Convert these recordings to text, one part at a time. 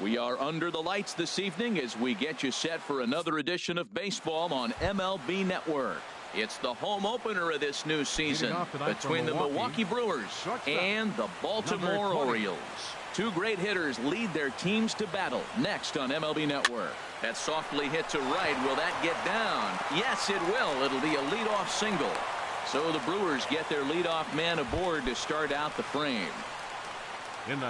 We are under the lights this evening as we get you set for another edition of baseball on MLB Network. It's the home opener of this new season between the Milwaukee Brewers and the Baltimore Orioles. Two great hitters lead their teams to battle next on MLB Network. That softly hit to right. Will that get down? Yes, it will. It'll be a leadoff single. So the Brewers get their leadoff man aboard to start out the frame.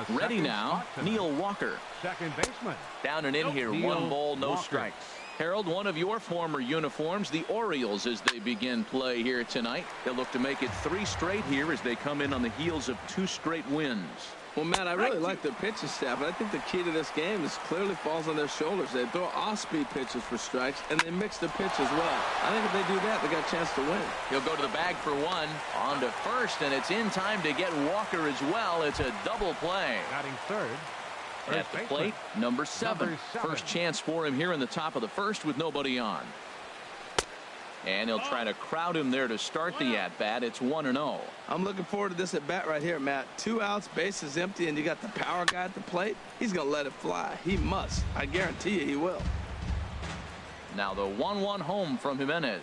Ready now, Neil Walker. Second baseman. Down and in here, 1 ball, no strikes. Harold, one of your former uniforms, the Orioles, as they begin play here tonight. They'll look to make it 3 straight here as they come in on the heels of 2 straight wins. Well, Matt, I really like their pitching staff, but I think the key to this game is clearly falls on their shoulders. They throw off-speed pitches for strikes, and they mix the pitch as well. I think if they do that, they got a chance to win. He'll go to the bag for 1. On to first, and it's in time to get Walker as well. It's a double play. Batting third. At the plate, number 7. First chance for him here in the top of the first with nobody on. And he'll try to crowd him there to start the at-bat. It's 1-0. I'm looking forward to this at-bat right here, Matt. 2 outs, bases empty, and you got the power guy at the plate. He's going to let it fly. He must. I guarantee you he will. Now the 1-1 home from Jimenez.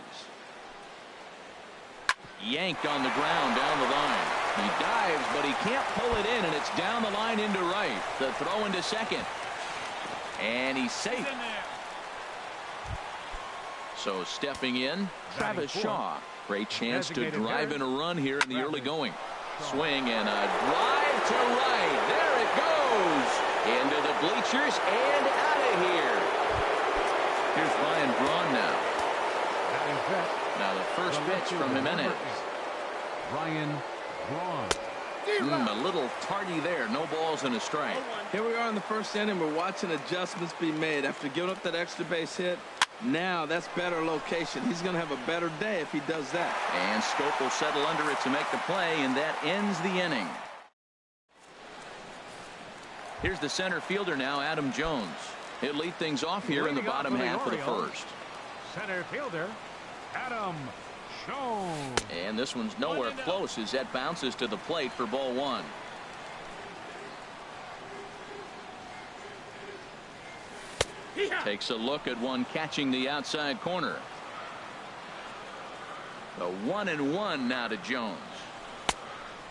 Yanked on the ground down the line. He dives, but he can't pull it in, and it's down the line into right. The throw into second. And he's safe. So stepping in, Travis Shaw. Great chance to drive in a run here in the early going. Swing and a drive to right. There it goes. Into the bleachers and out of here. Here's Ryan Braun now. Now the first pitch from Jimenez. Ryan Braun. A little tardy there. No balls and a strike. Here we are in the first inning. We're watching adjustments be made after giving up that extra base hit. Now that's better location. He's going to have a better day if he does that. And Stope will settle under it to make the play, and that ends the inning. Here's the center fielder now, Adam Jones. He'll lead things off here in the bottom half of the first. Center fielder, Adam Jones. And this one's nowhere close as that bounces to the plate for ball 1. Takes a look at one catching the outside corner. The 1-1 now to Jones.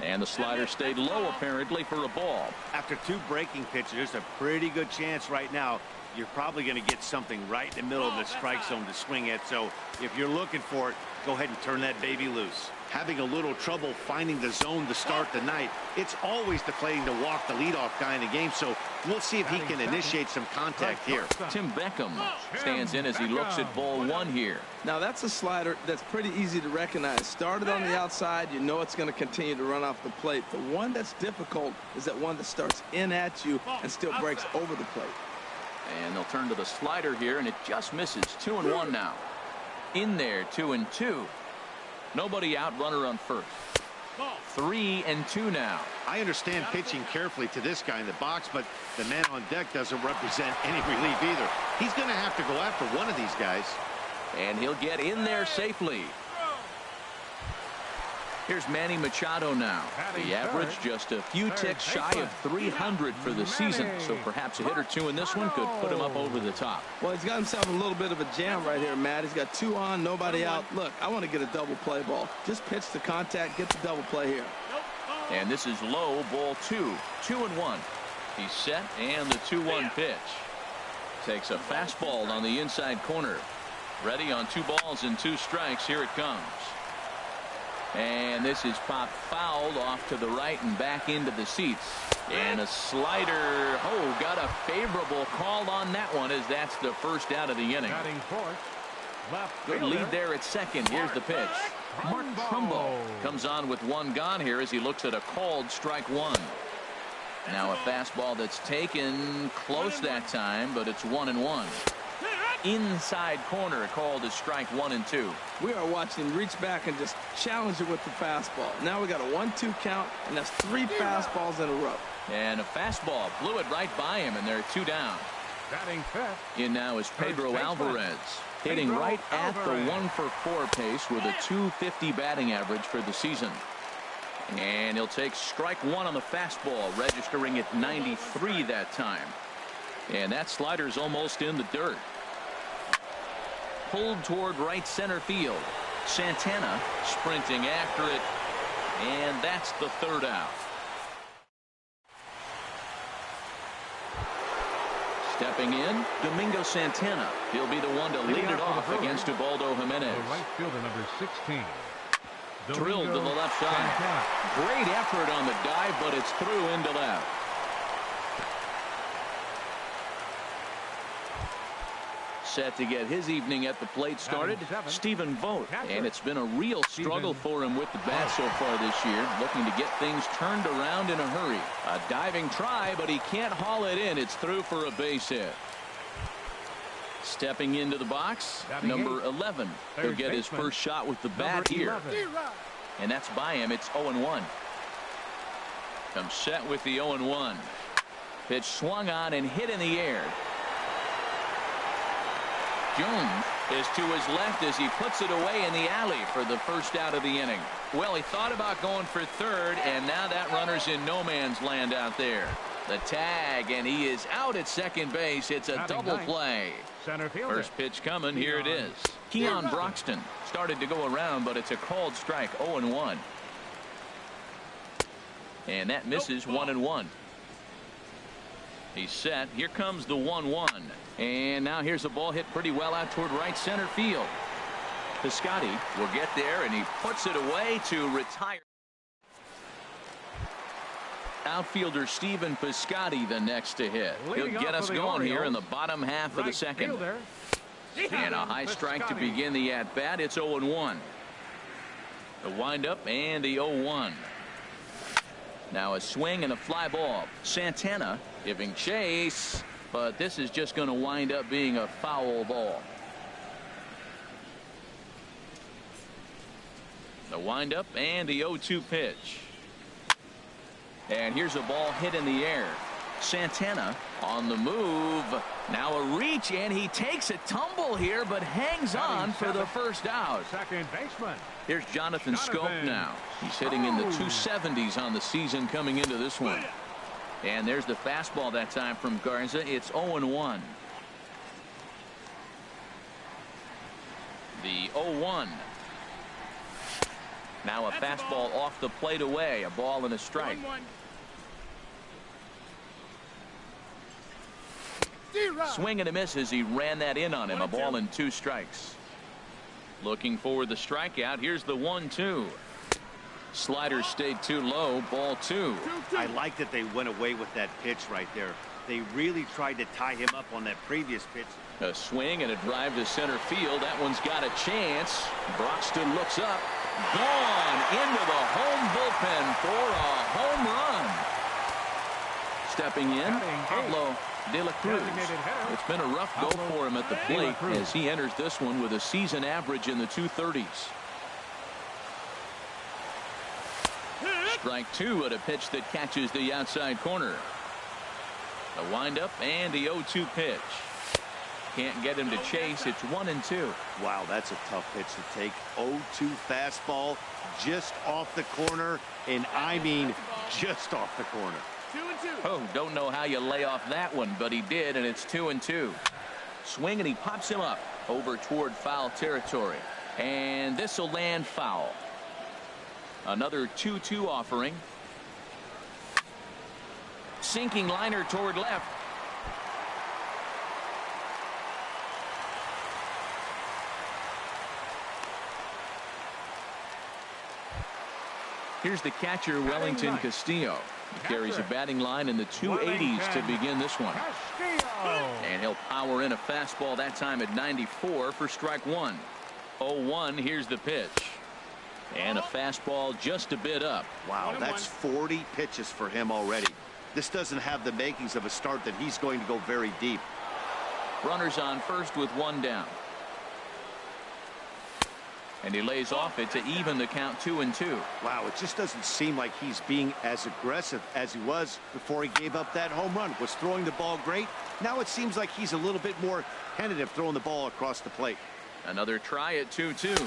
And the slider stayed low apparently for a ball. After 2 breaking pitches, there's a pretty good chance right now you're probably going to get something right in the middle of the strike zone to swing at. So if you're looking for it, go ahead and turn that baby loose. Having a little trouble finding the zone to start the night. It's always deflating to walk the leadoff guy in the game, so we'll see if he can initiate some contact here. Tim Beckham stands in as he looks at ball 1 here. Now that's a slider that's pretty easy to recognize. Started on the outside, you know it's going to continue to run off the plate. The one that's difficult is that one that starts in at you and still breaks over the plate. And they'll turn to the slider here, and it just misses. 2-1 now. In there, 2-2. Nobody out, runner on first. 3-2 now. I understand pitching carefully to this guy in the box, but the man on deck doesn't represent any relief either. He's going to have to go after one of these guys. And he'll get in there safely. Here's Manny Machado now. The average just a few ticks shy of 300 for the season. So perhaps a hit or 2 in this one could put him up over the top. Well, he's got himself a little bit of a jam right here, Matt. He's got 2 on, nobody out. Look, I want to get a double play ball. Just pitch the contact, get the double play here. And this is low, ball 2. 2-1. He's set, and the 2-1 pitch. Takes a fastball on the inside corner. Ready on 2 balls and 2 strikes. Here it comes. And this is popped fouled off to the right and back into the seats. And a slider. Oh, got a favorable call on that one as that's the first out of the inning. Good lead there at second. Here's the pitch. Mark Trumbo comes on with 1 gone here as he looks at a called strike 1. Now a fastball that's taken close that time, but it's 1-1. Inside corner called as strike 1 and 2. We are watching him reach back and just challenge it with the fastball. Now we got a 1-2 count, and that's 3 fastballs in a row. And a fastball blew it right by him, and they're 2 down. Batting fifth. In now is Pedro Alvarez, hitting right at the 1-for-4 pace with a .250 batting average for the season. And he'll take strike 1 on the fastball, registering at 93 that time. And that slider's almost in the dirt. Pulled toward right center field. Santana sprinting after it. And that's the third out. Stepping in, Domingo Santana. He'll be the one to lead it off against Ubaldo Jimenez. The right fielder, number 16. Drilled to the left side. Great effort on the dive, but it's through into left. Set to get his evening at the plate started, Stephen Vogt. And it's been a real struggle for him with the bat so far this year, looking to get things turned around in a hurry. A diving try, but he can't haul it in. It's through for a base hit. Stepping into the box, number 11. He'll get his first shot with the bat here. And that's by him. It's 0-1. Comes set with the 0-1. Pitch swung on and hit in the air. Jones is to his left as he puts it away in the alley for the first out of the inning. Well, he thought about going for third, and now that runner's in no man's land out there. The tag, and he is out at second base. It's a double play. First pitch coming. Here it is. Keon Broxton started to go around, but it's a called strike. 0-1. And that misses. 1-1. He's set. Here comes the 1-1. And now here's a ball hit pretty well out toward right center field. Piscotty will get there, and he puts it away to retire. Outfielder Stephen Piscotty the next to hit. He'll get us going here in the bottom half of the second. And a high strike to begin the at-bat. It's 0-1. The windup and the 0-1. Now a swing and a fly ball. Santana giving chase, but this is just going to wind up being a foul ball. The windup and the 0-2 pitch. And here's a ball hit in the air. Santana on the move. Now a reach, and he takes a tumble here, but hangs on for the first out. Second baseman. Here's Jonathan Scope now. He's hitting in the 270s on the season coming into this one. And there's the fastball that time from Garza. It's 0-1. The 0-1. Now a fastball off the plate away. A ball and a strike. 1-1. Swing and a miss as he ran that in on him. A ball and 2 strikes. Looking for the strikeout. Here's the 1-2. Slider stayed too low. Ball 2. I like that they went away with that pitch right there. They really tried to tie him up on that previous pitch. A swing and a drive to center field. That one's got a chance. Broxton looks up. Gone into the home bullpen for a home run. Stepping in, Pablo De La Cruz. It's been a rough go for him at the plate as he enters this one with a season average in the 230s. Strike 2 at a pitch that catches the outside corner. The windup and the 0-2 pitch. Can't get him to chase. It's 1-2. Wow, that's a tough pitch to take. 0-2 fastball just off the corner, and I mean just off the corner. 2-2. Oh, don't know how you lay off that one, but he did, and it's 2-2. Swing, and he pops him up over toward foul territory. And this will land foul. Another 2-2 offering. Sinking liner toward left. Here's the catcher, Wellington Castillo. He carries a batting line in the 280s to begin this one. And he'll power in a fastball that time at 94 for strike 1. 0-1. Here's the pitch. And a fastball just a bit up. Wow, that's 40 pitches for him already. This doesn't have the makings of a start that he's going to go very deep. Runners on first with 1 down. And he lays off it to even the count 2-2. Wow, it just doesn't seem like he's being as aggressive as he was before he gave up that home run. Was throwing the ball great. Now it seems like he's a little bit more tentative throwing the ball across the plate. Another try at 2-2.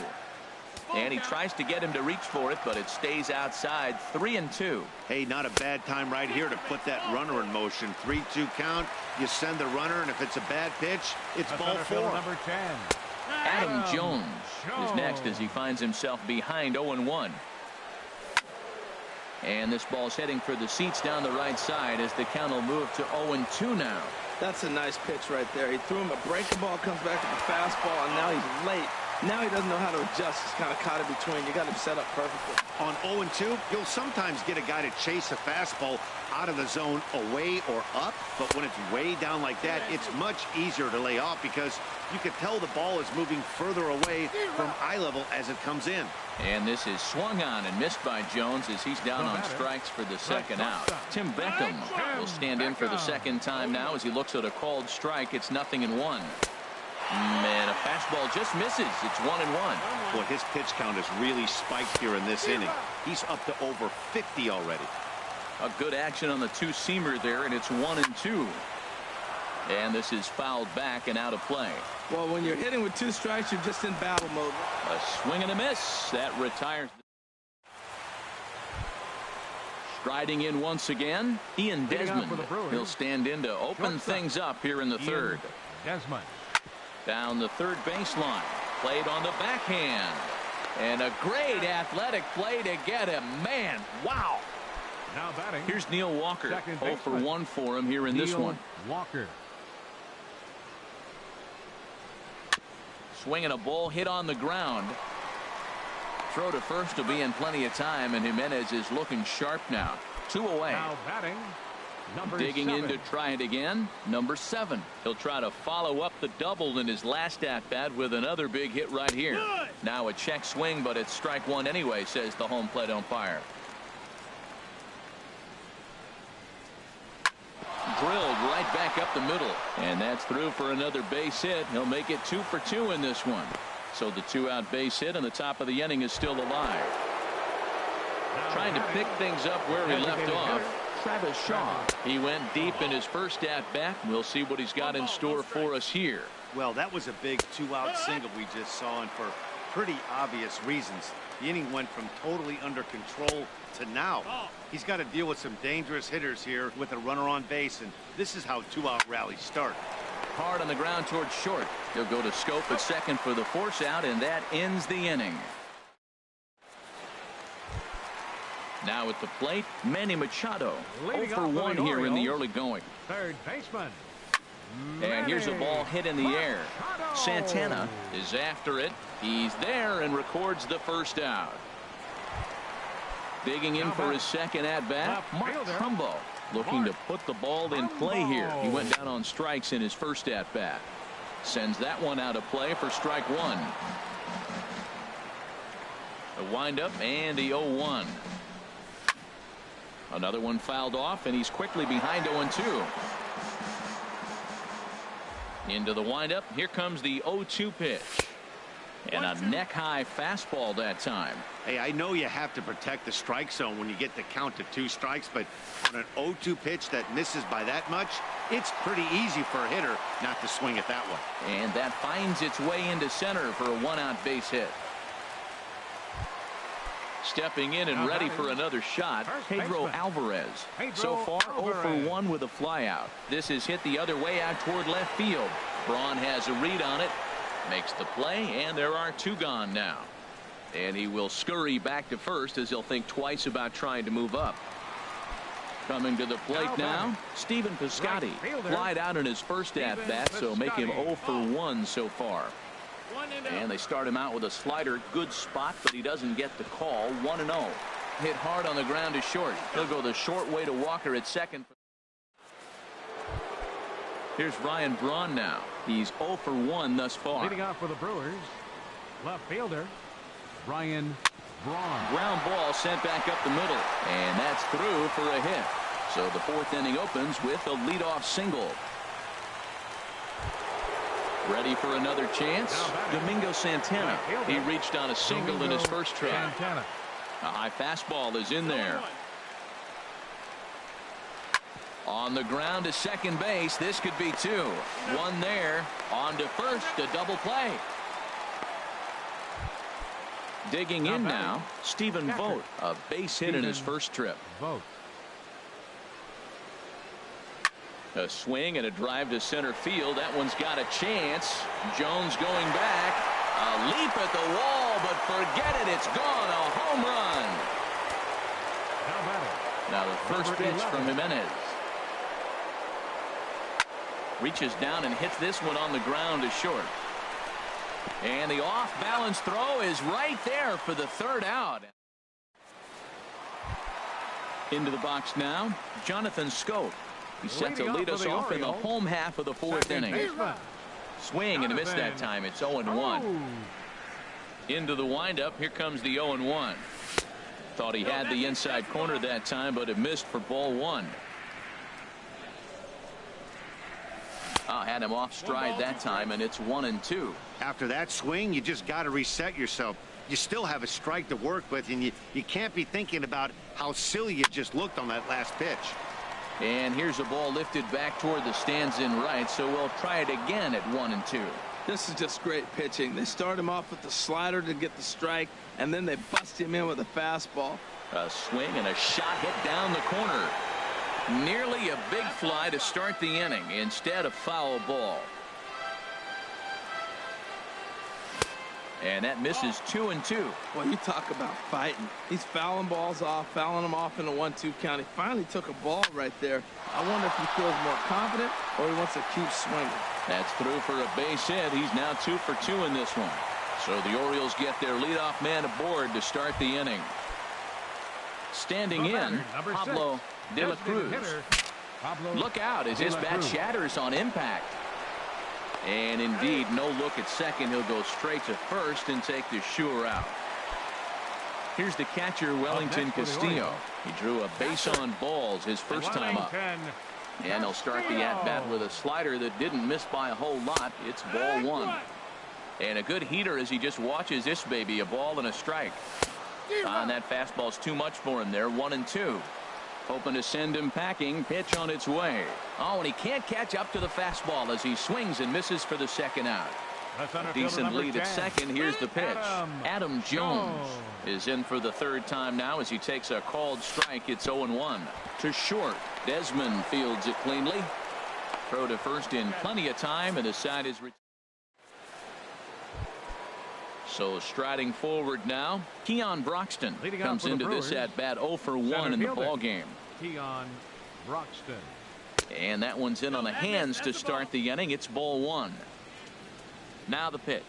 And he tries to get him to reach for it, but it stays outside. 3-2. Hey, not a bad time right here to put that runner in motion. 3-2 count. You send the runner, and if it's a bad pitch, it's ball 4. Number 10. Adam Jones is next as he finds himself behind 0-1. And this ball's heading for the seats down the right side as the count will move to 0-2 now. That's a nice pitch right there. He threw him a breaking ball, comes back with a fastball, and now he's late. Now he doesn't know how to adjust. He's kind of caught in between. You got him set up perfectly. On 0-2, you'll sometimes get a guy to chase a fastball out of the zone away or up, but when it's way down like that, it's much easier to lay off because you can tell the ball is moving further away from eye level as it comes in. And this is swung on and missed by Jones as he's down on strikes for the second out. Tim Beckham will stand in for the second time now as he looks at a called strike. It's 0-1. Man, a fastball just misses. It's 1-1. Well, his pitch count has really spiked here in this inning. He's up to over 50 already. A good action on the two-seamer there, and it's 1-2. And this is fouled back and out of play. Well, when you're hitting with 2 strikes, you're just in battle mode. A swing and a miss. That retires. Striding in once again, Ian Desmond. He'll stand in to open things up here in the third. Desmond. Down the third baseline. Played on the backhand. And a great athletic play to get him. Man, wow. Now batting. Here's Neil Walker. 0 for 1 for him here in this one. Walker. Swinging a ball hit on the ground. Throw to first will be in plenty of time, and Jimenez is looking sharp now. 2 away. Now batting. Number Digging 7. in to try it again. Number 7. He'll try to follow up the double in his last at-bat with another big hit right here. Now a check swing, but it's strike 1 anyway, says the home plate umpire. Drilled right back up the middle, and that's through for another base hit. He'll make it 2 for 2 in this one. So the 2-out base hit and the top of the inning is still alive. Trying to pick things up where he left off. Travis Shaw. He went deep in his first at-bat. We'll see what he's got in store for us here. Well, that was a big 2-out single we just saw, and for pretty obvious reasons. The inning went from totally under control to now. He's got to deal with some dangerous hitters here with a runner on base, and this is how 2-out rallies start. Hard on the ground towards short. He'll go to Scope at second for the force out, and that ends the inning. Now at the plate, Manny Machado. 0 for 1 here in the early going. Third baseman. And here's a ball hit in the air. Santana is after it. He's there and records the first out. Digging in for his second at-bat, Mark Trumbo looking to put the ball in play here. He went down on strikes in his first at-bat. Sends that one out of play for strike 1. A windup and the 0-1. Another one fouled off, and he's quickly behind 0-2. Into the windup. Here comes the 0-2 pitch. And a neck-high fastball that time. Hey, I know you have to protect the strike zone when you get the count to 2 strikes, but on an 0-2 pitch that misses by that much, it's pretty easy for a hitter not to swing at that one. And that finds its way into center for a 1-out base hit. Stepping in and ready for another shot, Pedro Alvarez. So far, 0 for 1 with a flyout. This is hit the other way out toward left field. Braun has a read on it, makes the play, and there are 2 gone now. And he will scurry back to first as he'll think twice about trying to move up. Coming to the plate now, Stephen Piscotty. Flied out in his first at-bat, so make him 0 for 1 so far. And they start him out with a slider. Good spot, but he doesn't get the call. 1-0. Hit hard on the ground to short. He'll go the short way to Walker at second. Here's Ryan Braun now. He's 0 for 1 thus far. Leading off for the Brewers, left fielder Ryan Braun. Ground ball sent back up the middle, and that's through for a hit. So the 4th inning opens with a leadoff single. Ready for another chance. Domingo Santana. He reached on a single in his first try. A high fastball is in there. On the ground to second base. This could be 2. 1 there. On to first. A double play. Digging in now, Stephen Vogt, a base hit in his first trip. A swing and a drive to center field. That one's got a chance. Jones going back. A leap at the wall, but forget it. It's gone. A home run. Now the first pitch from Jimenez. Reaches down and hits this one on the ground to short. And the off-balance throw is right there for the third out. Into the box now, Jonathan Scope. He's set to lead us off in the home half of the fourth inning. Swing and a miss that time. It's 0-1. Into the windup. Here comes the 0-1. Thought he had the inside corner that time, but it missed for ball one. Had him off stride that time, and it's 1-2. After that swing, you just got to reset yourself. You still have a strike to work with, and you can't be thinking about how silly you just looked on that last pitch. And here's a ball lifted back toward the stands in right, so we'll try it again at 1-2. This is just great pitching. They start him off with the slider to get the strike, and then they bust him in with a fastball. A swing and a shot hit down the corner. Nearly a big fly to start the inning. Instead, a foul ball. And that misses 2-2. Well, you talk about fighting. He's fouling balls off, fouling them off in the 1-2 count. He finally took a ball right there. I wonder if he feels more confident or he wants to keep swinging. That's through for a base hit. He's now 2 for 2 in this one. So the Orioles get their leadoff man aboard to start the inning. Standing in, Pablo De La Cruz. Look out as his bat shatters on impact. And indeed, no look at second. He'll go straight to first and take the sure out. Here's the catcher, Wellington Castillo. He drew a base on balls his first time up. And he'll start the at-bat with a slider that didn't miss by a whole lot. It's ball one. And a good heater as he just watches this baby, a ball and a strike. And that fastball's too much for him there, 1-2. Hoping to send him packing. Pitch on its way. Oh, and he can't catch up to the fastball as he swings and misses for the second out. A decent lead at second. Here's the pitch. Adam Jones is in for the third time now as he takes a called strike. It's 0-1. To short. Desmond fields it cleanly. Throw to first in plenty of time, and the side is so striding forward now, Keon Broxton comes into this at bat 0 for 1 in the ball game. Keon Broxton. And that one's in on the hands to start the inning. It's ball one. Now the pitch.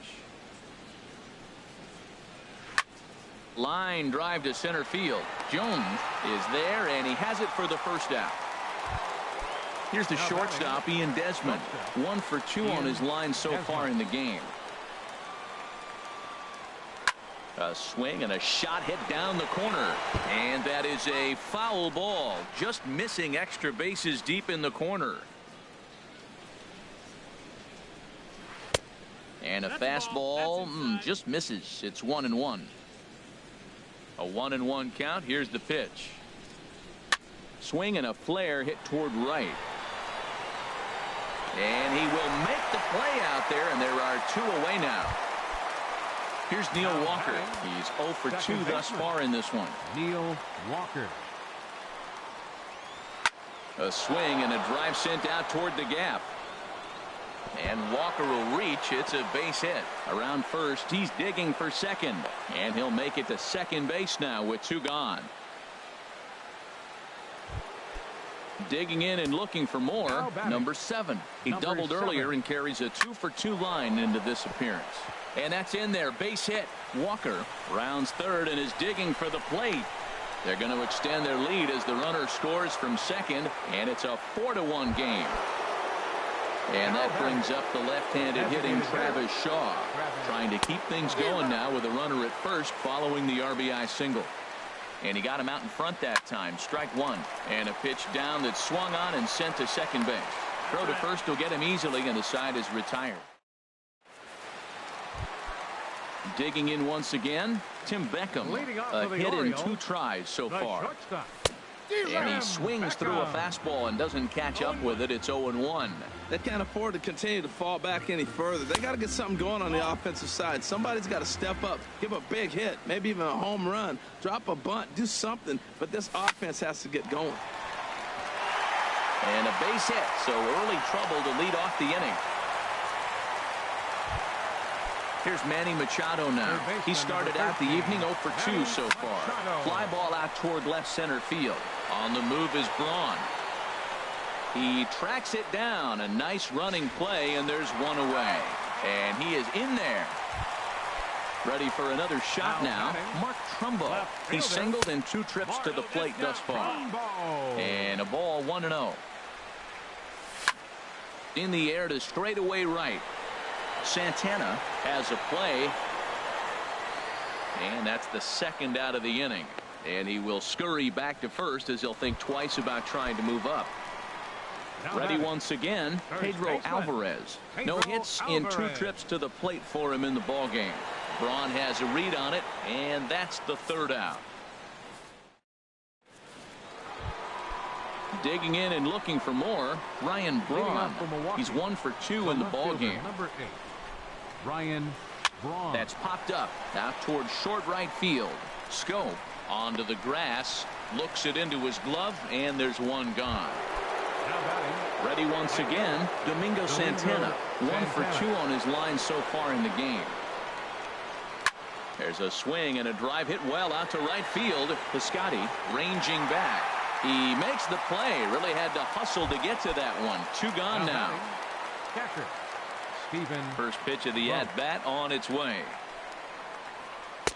Line drive to center field. Jones is there, and he has it for the first out. Here's the shortstop, Ian Desmond. 1 for 2 on his line so far in the game. A swing and a shot hit down the corner. And that is a foul ball. Just missing extra bases deep in the corner. And a fastball just misses. It's 1-1. A 1-1 count. Here's the pitch. Swing and a flare hit toward right. And he will make the play out there, and there are 2 away now. Here's Neil Walker. He's 0 for 2 thus far in this one. Neil Walker. A swing and a drive sent out toward the gap. And Walker will reach. It's a base hit. Around first, he's digging for second. And he'll make it to second base now with 2 gone. Digging in and looking for more, number 7. He doubled earlier and carries a 2 for 2 line into this appearance. And that's in there. Base hit. Walker rounds third and is digging for the plate. They're going to extend their lead as the runner scores from second, and it's a 4-1 game. And that brings up the left-handed hitting Travis Shaw, trying to keep things going now with a runner at first following the RBI single. And he got him out in front that time. Strike one. And a pitch down that swung on and sent to second base. Throw to first will get him easily, and the side is retired. Digging in once again, Tim Beckham. A hit in 2 tries so far. And he swings through a fastball and doesn't catch up with it. It's 0-1. They can't afford to continue to fall back any further. They got to get something going on the offensive side. Somebody's got to step up, give a big hit, maybe even a home run, drop a bunt, do something. But this offense has to get going. And a base hit, so early trouble to lead off the inning. Here's Manny Machado now. He started out the evening 0 for 2 so far. Fly ball out toward left center field. On the move is Braun. He tracks it down. A nice running play, and there's one away. And he is in there. Ready for another shot now. Mark Trumbo. He's singled in 2 trips to the plate thus far. And a ball 1-0. In the air to straightaway right. Santana has a play. And that's the second out of the inning. And he will scurry back to first as he'll think twice about trying to move up. Ready once again, Pedro Alvarez. No hits in 2 trips to the plate for him in the ballgame. Braun has a read on it, and that's the third out. Digging in and looking for more, Ryan Braun. He's 1 for 2 in the ballgame. Number 8, Ryan Braun. That's popped up out towards short right field. Scope onto the grass, looks it into his glove, and there's one gone. Ready once again, Domingo Santana. 1 for 2 on his line so far in the game. There's a swing and a drive hit well out to right field. Piscotty ranging back. He makes the play. Really had to hustle to get to that one. 2 gone now. Catcher, Stephen. First pitch of the at-bat on its way.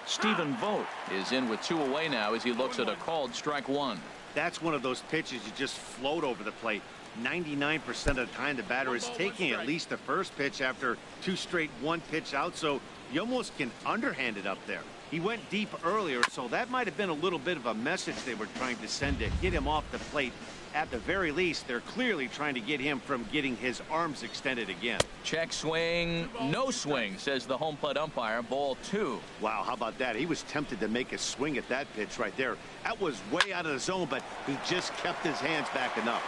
Stephen Vogt is in with 2 away now as he looks at a called strike 1. That's one of those pitches you just float over the plate. 99% of the time the batter is taking at least the first pitch after 2 straight 1-pitch out, so you almost can underhand it up there. He went deep earlier, so that might have been a little bit of a message they were trying to send to get him off the plate. At the very least, they're clearly trying to get him from getting his arms extended again. Check swing, no swing, says the home plate umpire. Ball 2. Wow, how about that? He was tempted to make a swing at that pitch right there. That was way out of the zone, but he just kept his hands back enough.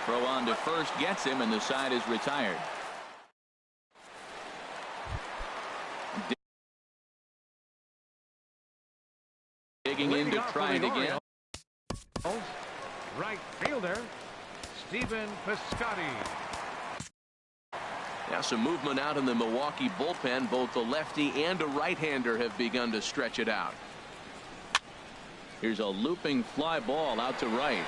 Throw on to first gets him, and the side is retired. Digging in to try it again. Right fielder, Stephen Piscotty. Now some movement out in the Milwaukee bullpen. Both the lefty and a right-hander have begun to stretch it out. Here's a looping fly ball out to right.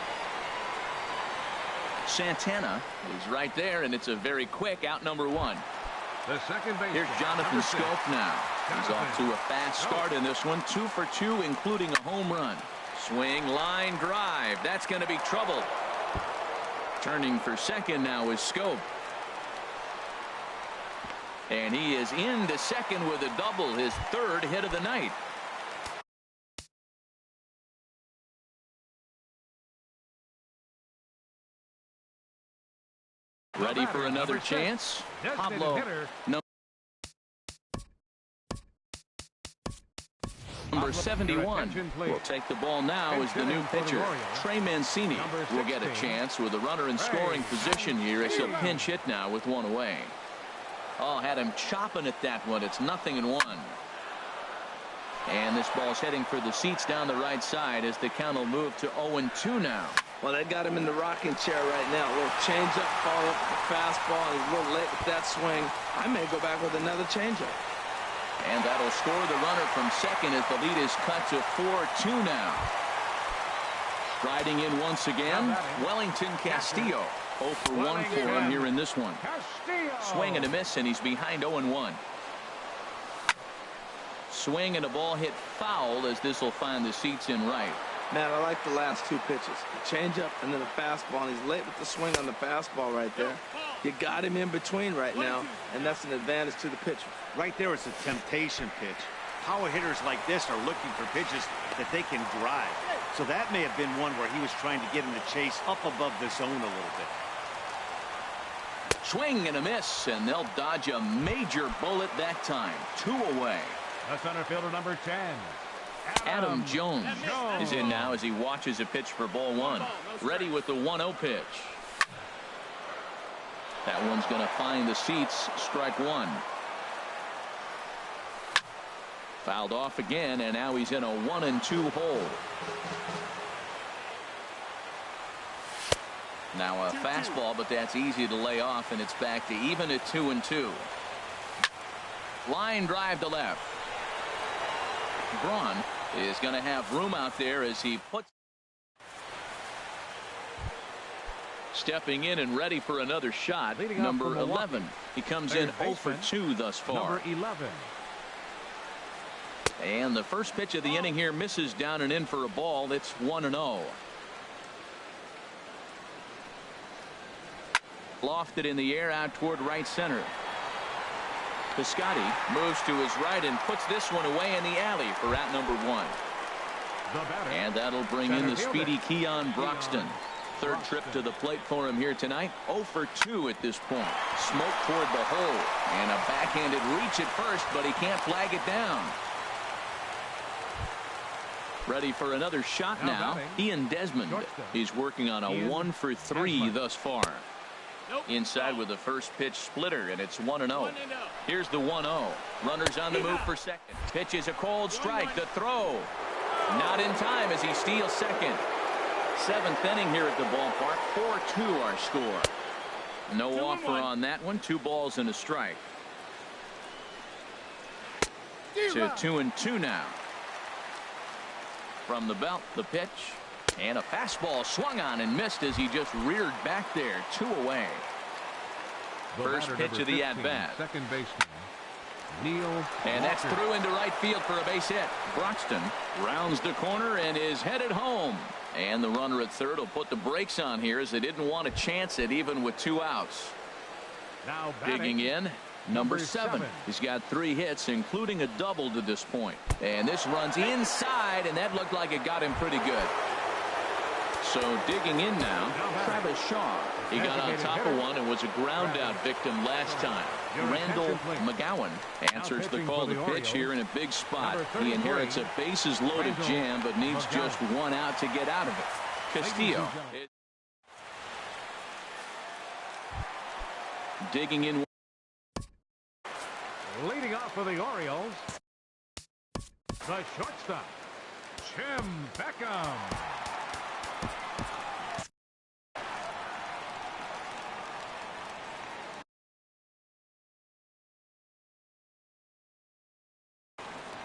Santana is right there, and it's a very quick out number 1. The second base. Here's Jonathan Scope now. He's off to a fast start in this one. 2 for 2, including a home run. Swing, line drive. That's going to be trouble. Turning for second now is Scope. And he is into second with a double, his 3rd hit of the night. Ready for another chance? Pablo. Number 71 will take the ball now as the new pitcher. Trey Mancini will get a chance with a runner in scoring position here as he'll pinch hit now with 1 away. Oh, had him chopping at that one. It's 0-1. And this ball's heading for the seats down the right side as the count will move to 0-2 now. Well, they got him in the rocking chair right now. A little changeup, follow up the fastball. He's a little late with that swing. I may go back with another changeup. And that'll score the runner from second as the lead is cut to 4-2 now. Striding in once again, Wellington Castillo. 0 for 1 for him here in this one. Swing and a miss, and he's behind 0-1. Swing and a ball hit foul as this will find the seats in right. Man, I like the last 2 pitches. The changeup and then the fastball. And he's late with the swing on the fastball right there. You got him in between right now, and that's an advantage to the pitcher. Right there is a temptation pitch. Power hitters like this are looking for pitches that they can drive. So that may have been one where he was trying to get him to chase up above the zone a little bit. Swing and a miss, and they'll dodge a major bullet that time. 2 away. The center fielder, number 10, Adam Jones is in now as he watches a pitch for ball one. Ready with the 1-0 pitch. That one's going to find the seats. Strike one. Fouled off again, and now he's in a 1-2 hole. Now a fastball, but that's easy to lay off, and it's back to even at 2-2. Line drive to left. Braun is going to have room out there as he puts. Stepping in and ready for another shot. Number 11. He comes in 0 for 2 thus far. Number 11. And the first pitch of the inning here misses down and in for a ball. It's 1-0. Lofted in the air out toward right center. Piscotty moves to his right and puts this one away in the alley for out number 1. And that'll bring in the speedy Keon Broxton. Third trip to the plate for him here tonight. 0 for 2 at this point. Smoke toward the hole. And a backhanded reach at first, but he can't flag it down. Ready for another shot now. Ian Desmond. He's working on a 1 for 3 thus far. Inside with the first pitch splitter, and it's 1-0. Here's the 1-0. Runners on the move for second. Pitch is a cold strike. The throw. Not in time as he steals second. 7th inning here at the ballpark. 4-2 our score. No offer on that one. 2 balls and a strike. To 2-2 now. From the belt, the pitch. And a fastball swung on and missed as he just reared back there. 2 away. First pitch of the at-bat. Second baseman, Neil. And that's through into right field for a base hit. Broxton rounds the corner and is headed home. And the runner at third will put the brakes on here as they didn't want to chance it even with 2 outs. Now digging in. Number 7. He's got 3 hits, including a double to this point. And this runs inside, and that looked like it got him pretty good. So digging in now, Travis Shaw. He got on top of one and was a ground out victim last time. Randall McGowan answers the call to pitch here in a big spot. He inherits a bases loaded jam, but needs just 1 out to get out of it. Castillo. Digging in. Leading off for the Orioles, the shortstop, Jim Beckham.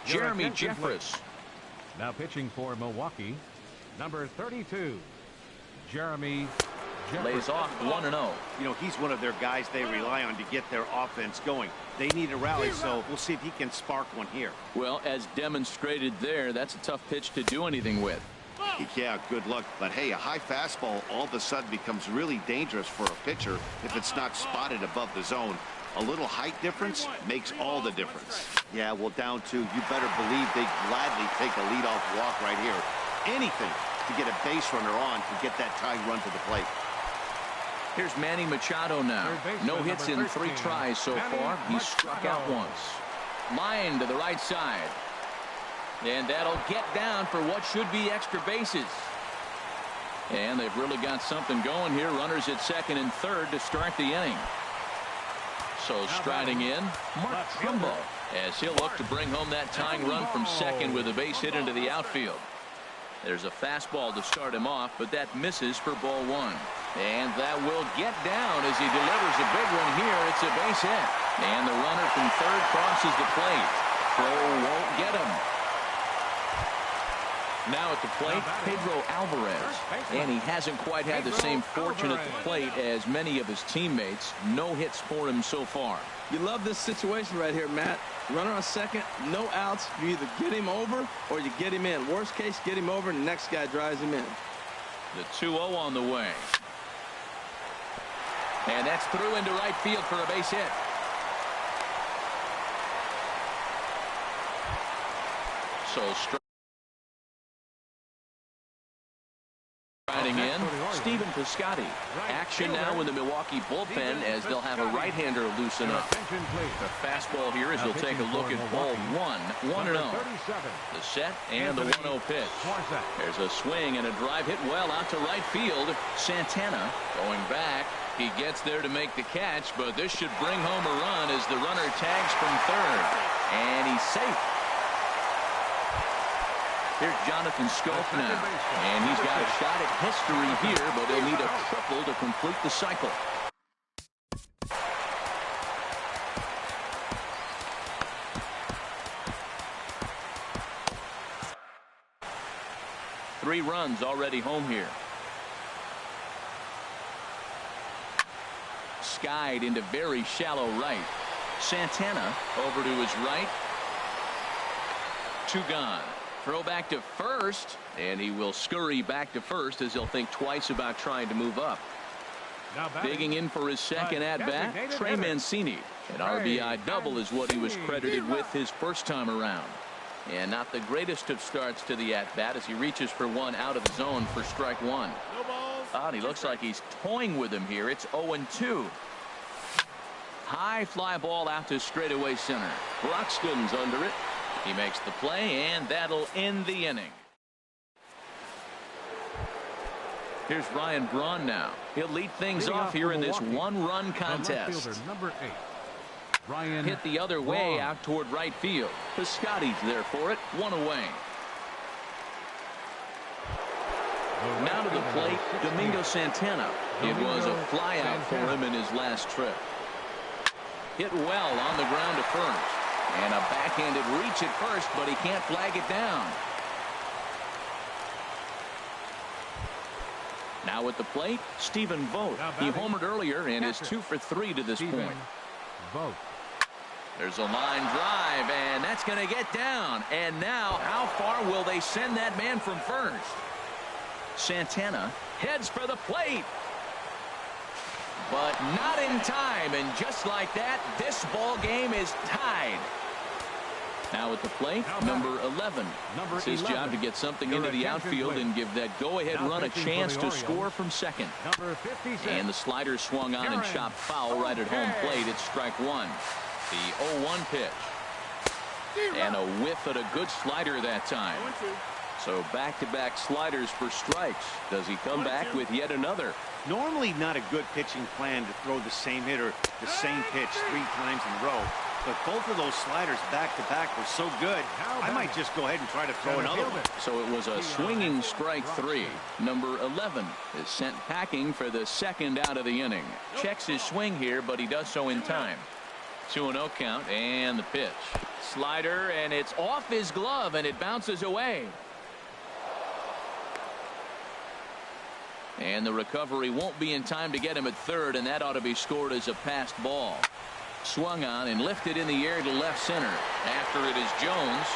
Jeremy Jeffress. Now pitching for Milwaukee, number 32, Jeremy Jeffress. Lays off 1-0. You know, he's one of their guys they rely on to get their offense going. They need a rally, so we'll see if he can spark one here. Well, as demonstrated there, that's a tough pitch to do anything with. Yeah, good luck. But hey, a high fastball all of a sudden becomes really dangerous for a pitcher if it's not spotted above the zone. A little height difference makes all the difference. Yeah, well, down 2, you better believe they gladly take a leadoff walk right here. Anything to get a base runner on to get that tying run to the plate. Here's Manny Machado now. No hits in 3 tries so far. He's struck out once. Line to the right side. And that'll get down for what should be extra bases. And they've really got something going here. Runners at second and third to start the inning. So striding in, Mark Trumbo, as he'll look to bring home that tying run from second with a base hit into the outfield. There's a fastball to start him off, but that misses for ball 1. And that will get down as he delivers a big one here. It's a base hit. And the runner from third crosses the plate. Throw won't get him. Now at the plate, Pedro Alvarez. And he hasn't quite had the same fortune at the plate as many of his teammates. No hits for him so far. You love this situation right here, Matt. Runner on second, no outs. You either get him over or you get him in. Worst case, get him over and the next guy drives him in. The 2-0 on the way. And that's through into right field for a base hit. So striding in, Stephen Piscotty. Action now in the Milwaukee bullpen as they'll have a right-hander loosen up. The fastball here as they'll take a look at ball 1-0. The set and the 1-0 pitch. There's a swing and a drive hit well out to right field. Santana going back. He gets there to make the catch, but this should bring home a run as the runner tags from third. And he's safe. Here's Jonathan Scope now, and he's got a shot at history here, but he'll need a triple to complete the cycle. Three runs already home here. Skied into very shallow right. Santana over to his right. Two gone. Throw back to first, and he will scurry back to first as he'll think twice about trying to move up. Digging in for his second at-bat, Trey Mancini. An RBI double is what he was credited with his first time around. And not the greatest of starts to the at-bat as he reaches for one out of the zone for strike one. And he looks like he's toying with him here. It's 0-2. High fly ball out to straightaway center. Broxton's under it. He makes the play, and that'll end the inning. Here's Ryan Braun now. He'll lead things off here in this one-run contest. Number 8. Ryan hit the other way out toward right field. Piscotty's there for it. One away. Now to the plate, Domingo Santana. It was a fly out for him in his last trip. Hit well on the ground to first. And a backhanded reach at first, but he can't flag it down. Now at the plate, Stephen Vogt. He homered earlier and is 2 for 3 to this point. Vogt. There's a line drive, and that's going to get down. And now, how far will they send that man from first? Santana heads for the plate. But not in time, and just like that, this ball game is tied. Now at the plate, number 11. It's his job to get something into the outfield and give that go-ahead run a chance to score from second. And the slider swung on and chopped foul right at home plate. It's strike one. The 0-1 pitch. And a whiff at a good slider that time. So back-to-back sliders for strikes. Does he come back with yet another? Normally not a good pitching plan to throw the same hitter the same pitch 3 times in a row. But both of those sliders back-to-back were so good, I might just go ahead and try to throw another one. So it was a swinging strike 3. Number 11 is sent packing for the second out of the inning. Checks his swing here, but he does so in time. 2-0 count, and the pitch. Slider, and it's off his glove, and it bounces away. And the recovery won't be in time to get him at third, and that ought to be scored as a passed ball. Swung on and lifted in the air to left center. After it is Jones.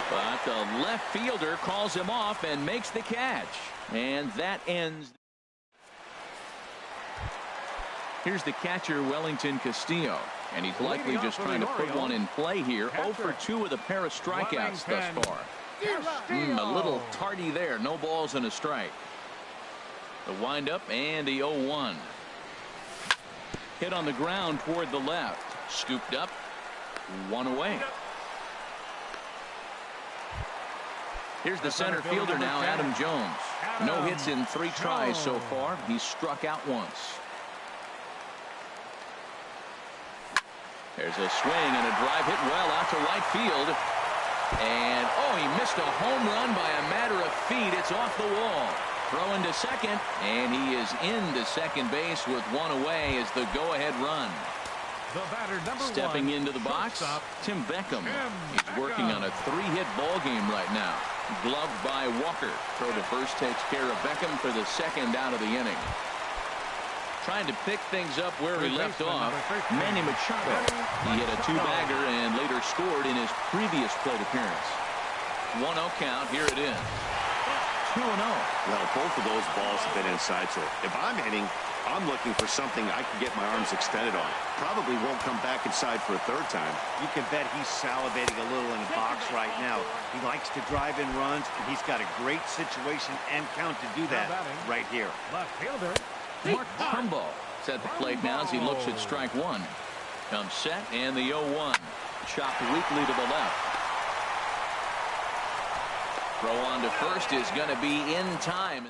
But the left fielder calls him off and makes the catch. And that ends. Here's the catcher, Wellington Castillo. And he's likely just trying to put one in play here. 0 for 2 with a pair of strikeouts thus far. A little tardy there. No balls and a strike. The windup and the 0-1. Hit on the ground toward the left. Scooped up. One away. Here's the center fielder now, Adam Jones. No hits in 3 tries so far. He's struck out once. There's a swing and a drive hit well out to right field. And, he missed a home run by a matter of feet. It's off the wall. Throwing to second, and he is into second base with one away as the go-ahead run. Stepping into the box, Tim Beckham. He's working on a 3-hit ball game right now. Gloved by Walker. Throw to first takes care of Beckham for the second out of the inning. Trying to pick things up where he left off, Manny Machado. He hit a 2-bagger and later scored in his previous plate appearance. 1-0 count. Here it is. 2-0. Well, both of those balls have been inside, so if I'm hitting, I'm looking for something I can get my arms extended on. Probably won't come back inside for a third time. You can bet he's salivating a little in the box right now. He likes to drive in runs, and he's got a great situation and count to do that right here. Left fielder. Mark Trumbo is at the plate now as he looks at strike one. Comes set and the 0-1. Chopped weakly to the left. Throw on to first is going to be in time.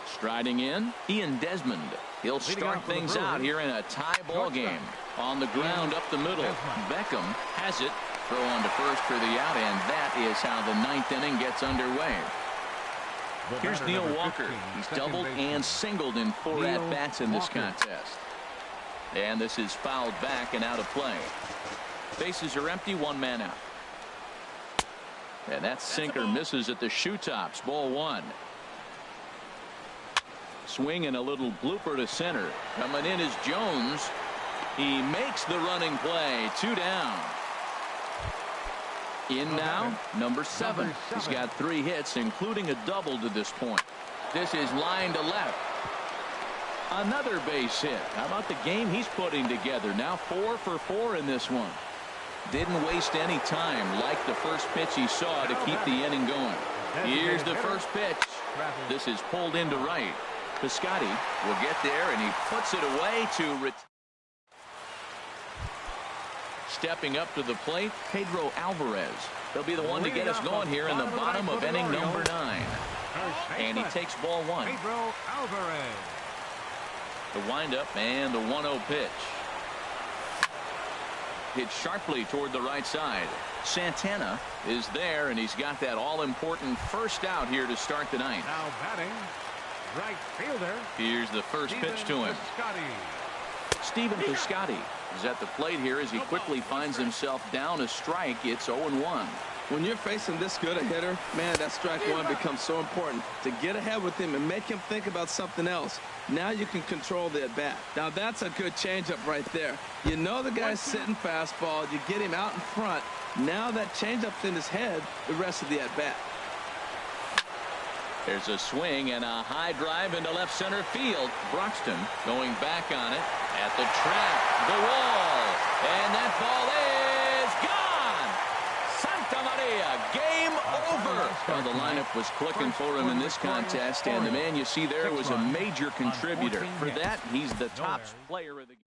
Striding in, Ian Desmond. He'll start things out here in a tie ball game. On the ground up the middle. Beckham has it. Throw on to first for the out, and that is how the ninth inning gets underway. Here's Neil Walker. He's doubled and singled in 4 at-bats in this contest. And this is fouled back and out of play. Bases are empty, 1 man out. And that sinker misses at the shoe tops. Ball 1. Swing and a little blooper to center. Coming in is Jones. He makes the running play. 2 down. In now, number 7. He's got 3 hits, including a double to this point. This is line to left. Another base hit. How about the game he's putting together? Now 4 for 4 in this one. Didn't waste any time like the first pitch he saw to keep the inning going. Here's the first pitch. This is pulled into right. Piscotty will get there, and he puts it away to stepping up to the plate, Pedro Alvarez. He'll be the one to get us going here in the bottom of inning number 9. And he takes ball 1. Pedro Alvarez. The windup and the 1-0 pitch. Hit sharply toward the right side. Santana is there, and he's got that all-important first out here to start the ninth. Now batting, right fielder. Here's the first pitch to him. Stephen Piscotty is at the plate here as he quickly finds himself down a strike. It's 0-1. When you're facing this good a hitter, man, that strike one becomes so important to get ahead with him and make him think about something else. Now you can control the at-bat. Now that's a good changeup right there. You know the guy's sitting fastball. You get him out in front. Now that changeup's in his head the rest of the at-bat. There's a swing and a high drive into left center field. Broxton going back on it at the track, the wall, and that ball is gone. Santa Maria, game over. Well, the lineup was clicking for him in this contest, and the man you see there was a major contributor. For that, he's the top player of the game.